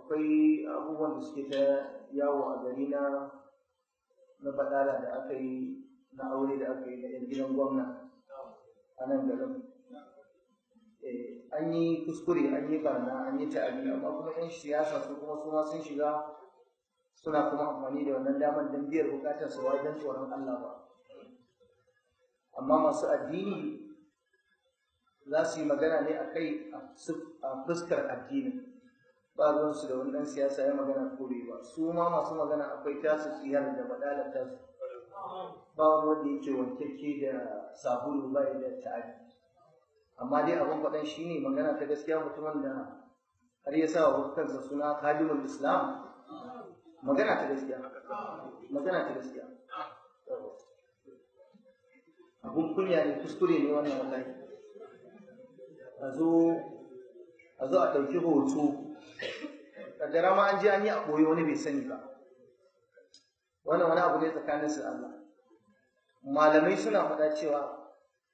akwai abubuwan da suke ta yawo a gari na badala da aka yi na aure da aka yi na yan gidan gwamna a nan garin. An yi kuskure, an yi barna, an yi ta'adi, amma kuma 'yan siyasa su kuma sun shiga suna kuma amfani da wannan damar don biyar bukatar su wajen tsoron Allah ba. Amma masu addini za su yi magana ne a kai a fuskar addini, ba ruwansu da wani ɗan siyasa ya magana ko bai ba. Su ma masu magana akwai tasu tsiyar da badalar tasu, ba wani wanda yake wankekke da sabulu ba da ta'adi. Amma dai abin faɗan shi ne magana ta gaskiya, mutumin da har ya sa wa kansa suna khadimul Islam, magana ta gaskiya, magana ta gaskiya. Abun kunya ne, kuskure ne wannan wallahi. A zo a ɗauki hoto, kaddara ma an je an yi a ɓoye wani bai sani ba. Wannan wani abu ne tsakanin su Allah. Malamai suna faɗa cewa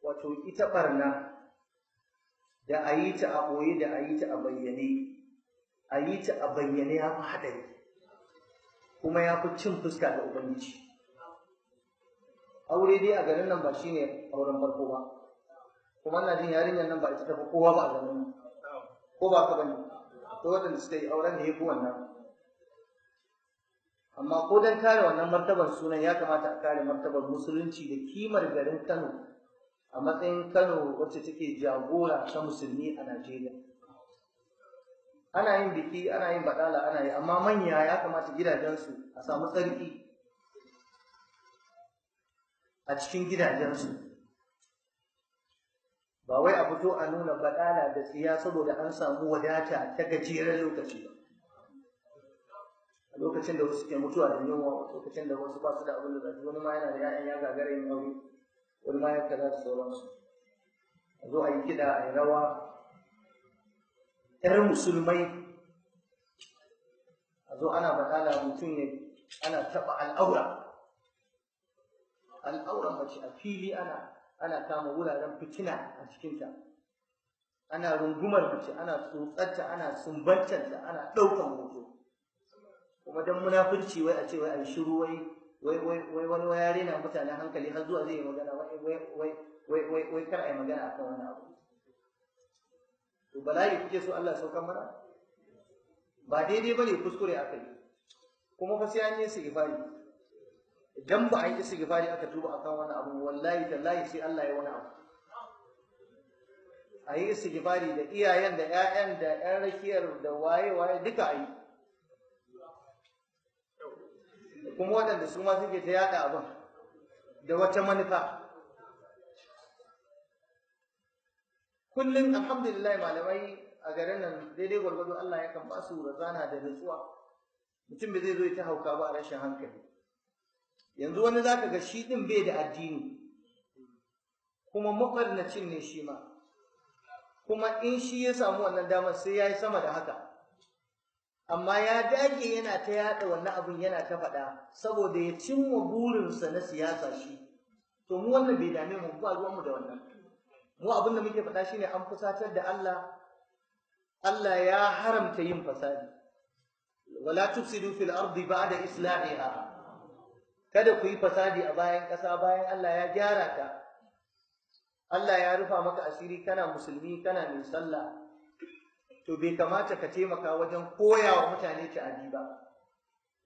wato ita ɓarna da a yi ta a ɓoye da a yi ta a bayyane, a yi ta a bayyane ya fi haɗari kuma ya fi cin fuska da Ubangiji. Aure dai a garin nan ba shi ne auren farko ba, kuma ina jin yarinyar nan ba ita tafi kowa ba a garin nan, ko ba ka bane, to waɗanda suka yi auren da ya fi wannan. Amma ko don kare wannan martabar sunan ya kamata a kare martabar musulunci da kimar garin Kano a matsayin Kano wacce take jagora ta musulmi a Najeriya. Ana yin biki, ana yin baɗala, ana yi, amma manya ya kamata gidajensu a samu tsarki a cikin gidajensu. Ba wai a fito a nuna baɗala da tsiya saboda an samu wadata ta gajeren lokaci ba. A lokacin da wasu ke mutuwa da yunwa, lokacin da wasu ba su da abin da zafi, wani ma yana da 'ya'yan ya gagara yin aure, wani ma ya kaza da sauransu. A zo a yi kiɗa, a yi rawa, 'yar musulmai a zo ana baɗala, mutum ne ana taɓa al'auran mace a fili, ana kama wuraren fitina a cikinta, ana rungumar mace, ana tsotsarta, ana sumbantarta, ana ɗaukan hoto. Kuma don munafurci wai a ce wai a yi shiru, wai wani ya rena mutane hankali har zuwa zai yi magana, wai kar a yi magana akan wani abu. To bala'i kuke so Allah saukan mana? Ba daidai bane, kuskure aka yi, kuma fa sai an yi istighfari. Idan ba a yi istighfari aka tuba akan wani abu, wallahi tallahi sai Allah ya wani abu. A yi istighfari da iyayen da ƴaƴan da ƴan rakiyar da waye duka a yi. Kuma waɗanda su ma suke ta yaɗa abin da wata manufa. Kullum alhamdulillah malamai a garin nan daidai gwargwado Allah yakan ba su razana da nutsuwa. Mutum bai zai zo ya ta hauka ba a rashin hankali. Yanzu wani zaka ga shi din bai da addini, kuma mabarnacin ne shi ma, kuma in shi ya samu wannan damar sai ya yi sama da haka, amma ya dage yana ta yaɗa wannan abin, yana ta faɗa saboda ya cimma burinsa na siyasa shi. To mu wannan bai dame mu, ba ruwanmu da wannan. Mu abin da muke faɗa shine an fusatar da Allah. Allah ya haramta yin fasadi. Wala tufsidu fil ardi ba'da islahiha. Kada ku yi fasadi a bayan ƙasa bayan Allah ya gyara ta. Allah ya rufa maka asiri, kana musulmi, kana mai sallah. To bai kamata ka taimaka wajen koya wa mutane ta'adi ba.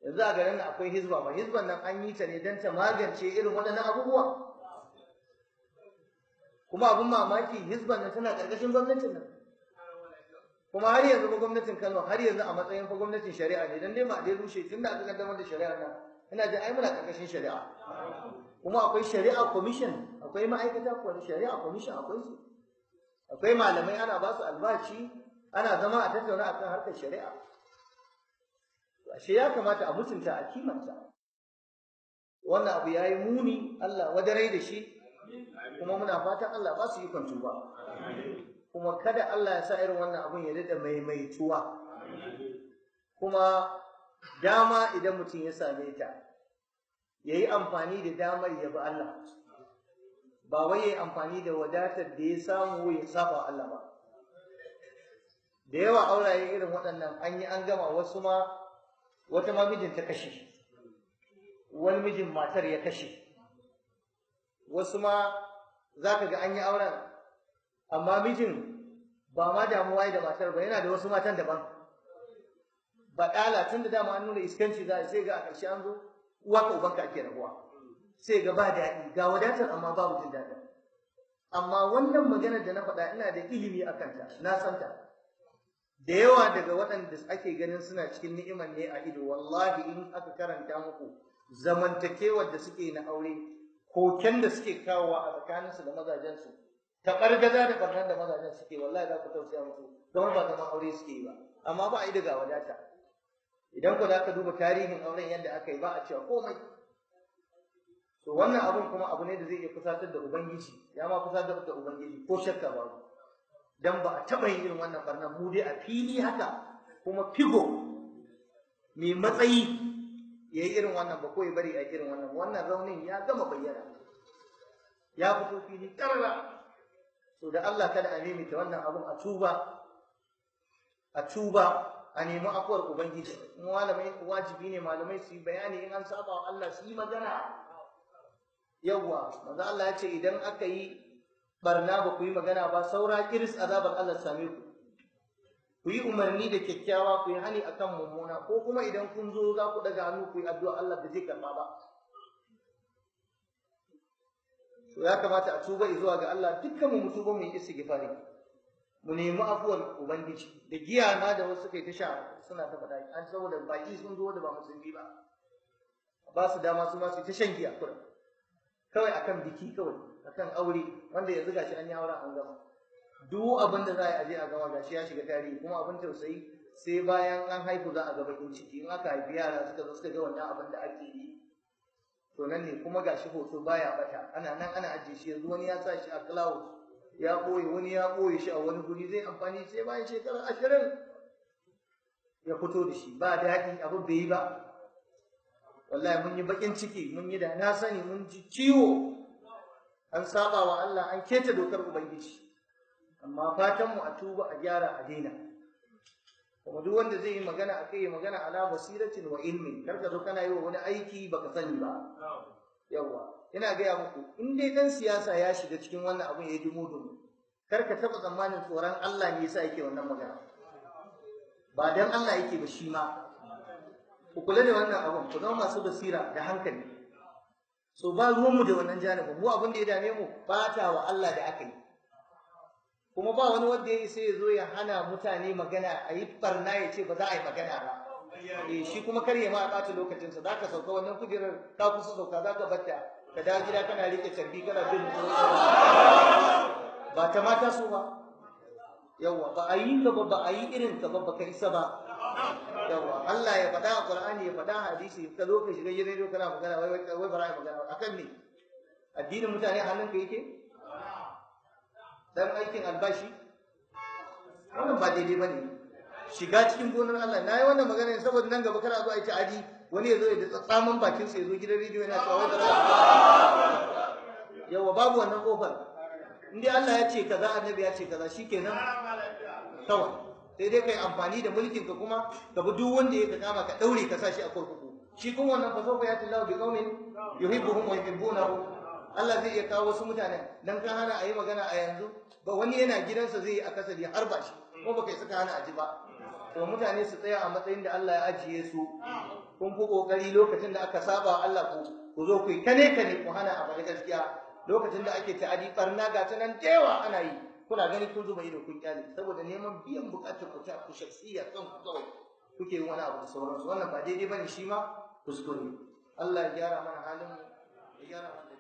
Yanzu a garin nan akwai hizba ba. Hizban nan an yi ta ne don ta magance irin waɗannan abubuwa. Kuma abin mamaki, hizban nan tana ƙarƙashin gwamnatin nan. Kuma har yanzu ba gwamnatin Kano har yanzu a matsayin fa gwamnatin shari'a ne, dan dai ma dai rushe tunda aka kaddamar da shari'a nan. Ina jin ai muna ƙarƙashin shari'a. Kuma akwai shari'a commission, akwai ma'aikata ko shari'a commission, akwai su. Akwai malamai ana ba su albashi, ana zama a tattauna akan harkar shari'a. Ashe ya kamata a mutunta, a kimanta. Wannan abu yayi muni, Allah wadarai da shi. Kuma muna fatan Allah ba su yi kwantu ba. Kuma kada Allah ya sa irin wannan abun ya daɗa maimaituwa. Kuma dama idan mutum ya same ta, ya yi amfani da damar ya bi Allah, ba wai ya yi amfani da wadatar da ya samu ya saba Allah ba. da yawa auraye irin waɗannan an yi an gama, wasu ma wata ma mijin ta kashe, wani mijin matar ya kashe, wasu ma za ka ga an yi auren amma mijin ba ma damuwa da matar ba, yana da wasu matan daban. Baɗala tun da dama an nuna iskanci za a sai ga a ƙarshe an zo uwa ka ubanka ake rabuwa, sai ga ba daɗi, ga wadatar amma babu jin daɗi. Amma wannan maganar da na faɗa ina da ilimi a kanta, na santa. Da yawa daga waɗanda ake ganin suna cikin ni'imar ne a ido, wallahi in aka karanta muku zamantakewar da suke na aure, koken da suke kawowa a tsakaninsu da mazajensu, taɓargaza da ɓarnar da mazajen suke, wallahi za ku tausaya musu, don ba zaman aure suke yi ba, amma ba a yi daga wadata. Idan ku za ka duba tarihin auren yadda aka yi, ba a cewa komai. To wannan abun kuma abu ne da zai iya kusatar da Ubangiji, ya ma kusatar da Ubangiji ko shakka babu. Dan ba a taɓa yin irin wannan barnan mu dai a fili haka kuma figo mai matsayi ya yi irin wannan ba, ko ya bari a irin wannan. Wannan raunin ya gama bayyana, ya fito fili ƙarara. So da Allah kada a nemi ta wannan abun a tuba a nemi afuwar Ubangiji. Malamai wajibi ne malamai su yi bayani in an saba wa Allah, su yi magana. Yawwa manzo Allah ya ce idan aka yi barna ba ku yi magana ba, saura kiris azabar Allah same ku. Ku yi umarni da kyakkyawa, ku yi hani akan mummuna, ko kuma idan kun zo za ku daga hannu ku yi addu'a, Allah ba zai karba ba. To ya kamata a tuba zuwa ga Allah, dukkan mu tuba mu yi istighfari, mu nemi afuwar Ubangiji. Da giya ma da wasu kai ta sha suna ta faɗa, an saboda baki sun zo da ba musulmi ba su dama su ma su ta shan giya kawai akan biki, kawai akan aure, wanda yanzu gashi an yi auren an gama. Duk abin da za a aje a gama gashi ya shiga tarihi. Kuma abin tausayi, sai bayan an haihu za a ga bakin ciki. In aka haifi yara suka zo suka ga wannan abin da ake yi, to nan ne kuma gashi hoto baya bata, ana nan ana ajiye shi. Yanzu wani ya sa shi a cloud ya ɓoye, wani ya ɓoye shi a wani guri, zai amfani sai bayan shekara 20 ya fito da shi. Ba daɗi, abin bai yi ba. Wallahi mun yi bakin ciki, mun yi da na sani, mun ji ciwo, an saba wa Allah, an keta dokar Ubangiji. Amma fatan mu a tuba, a gyara, a daina. Kuma duk wanda zai yi magana akai, ya magana ala basiratin wa ilmin. Kar ka zo kana yi wa wani aiki baka sani ba. Yawwa, ina gaya muku, in dai dan siyasa ya shiga cikin wannan abun ya dumu, kar ka taba tsammanin tsoron Allah ne yasa yake wannan magana. Ba dan Allah yake ba shi ma. Ku kula da wannan abun, ku zama masu basira da hankali. So ba ruwanmu da wannan janibin, mu abin da ya dame mu bata wa Allah da aka yi. Kuma ba wani wanda ya isa ya zo ya hana mutane magana, a yi barna ya ce ba za a yi magana ba. Shi kuma kar ya ma a ɓata lokacinsa, za ka sauka wannan kujerar, ka kusa sauka, za ka batta, ka dawo gida kana riƙe carbi kana bin ba ta mata su ba. Yawwa, ba a yi ka ba, ba a yi irin ka ba, ba ka isa ba. Yawwa, Allah ya faɗa a Qur'ani, ya faɗa a hadisi, ka zo ka shiga gidan rediyo kana magana, wai ba za a yi magana akan me? Addinin mutane a hannunka yake? Dan aikin albashi? Wannan ba daidai ba ne. Shiga cikin gonar Allah. Na yi wannan magana ne saboda nan gaba kana zo a yi ta'adi, wani ya zo ya da tsamin bakinsa ya zo gidan rediyo yana cewa wai ba za a yi. Yawwa, babu wannan kofar. In dai Allah ya ce kaza, annabi ya ce kaza, shikenan kawai. Sai dai kai amfani da mulkin ka kuma ka bi duk wanda ya kama ka daure ka sashi a kurkuku. Shi kuma wannan fa sawfa yati Allahu bi qaumin yuhibbuhum wa yuhibbunahu. Allah zai iya kawo wasu mutane dan kan hana a yi magana a yanzu, ba wani yana gidansa zai yi akasari har ba shi, ko baka yi saka hana aji ba. To mutane su tsaya a matsayin da Allah ya ajiye su. Kun fi kokari lokacin da aka saba Allah ku zo ku yi kane ku hana a bari gaskiya. Lokacin da ake ta'adi barna ga ta nan da yawa ana yi, kuna gani kun zuba ido kun kyale, saboda neman biyan bukatar ku ta ku shakhsiyya kan ku kawai kuke yin wani abu da sauransu. Wannan ba daidai bane, shi ma kuskure. Allah ya gyara mana halin mu, ya gyara mana